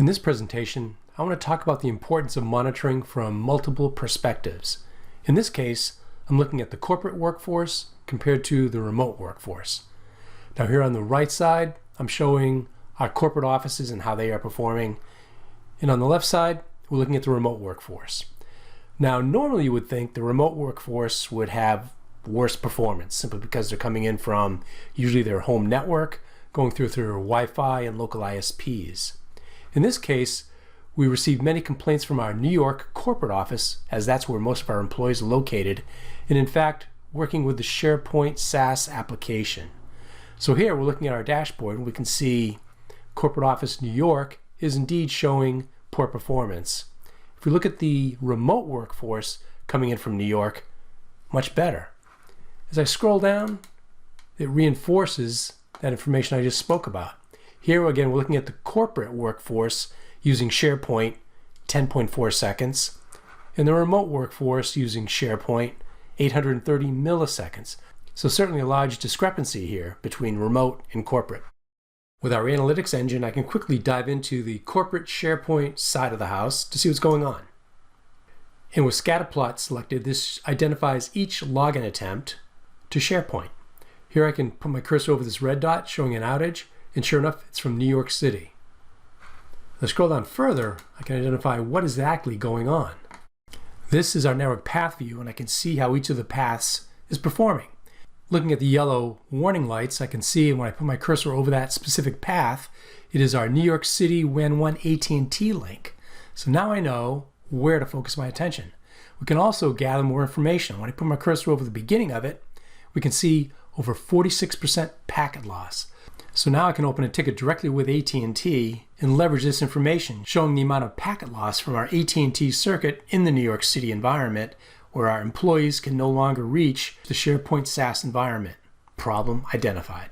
In this presentation, I want to talk about the importance of monitoring from multiple perspectives. In this case, I'm looking at the corporate workforce compared to the remote workforce. Now here on the right side, I'm showing our corporate offices and how they are performing. And on the left side, we're looking at the remote workforce. Now normally you would think the remote workforce would have worse performance simply because they're coming in from usually their home network, going through their Wi-Fi and local ISPs. In this case, we received many complaints from our New York corporate office, as that's where most of our employees are located, and in fact, working with the SharePoint SaaS application. So here we're looking at our dashboard and we can see corporate office New York is indeed showing poor performance. If we look at the remote workforce coming in from New York, much better. As I scroll down, it reinforces that information I just spoke about. Here again, we're looking at the corporate workforce using SharePoint, 10.4 seconds, and the remote workforce using SharePoint, 830 milliseconds. So certainly a large discrepancy here between remote and corporate. With our analytics engine, I can quickly dive into the corporate SharePoint side of the house to see what's going on. And with scatterplot selected, this identifies each login attempt to SharePoint. Here I can put my cursor over this red dot showing an outage, and sure enough, it's from New York City. If I scroll down further, I can identify what is exactly going on. This is our network path view, and I can see how each of the paths is performing. Looking at the yellow warning lights, I can see when I put my cursor over that specific path, it is our New York City WAN 1 AT&T link. So now I know where to focus my attention. We can also gather more information. When I put my cursor over the beginning of it, we can see over 46% packet loss. So now I can open a ticket directly with AT&T and leverage this information, showing the amount of packet loss from our AT&T circuit in the New York City environment, where our employees can no longer reach the SharePoint SaaS environment. Problem identified.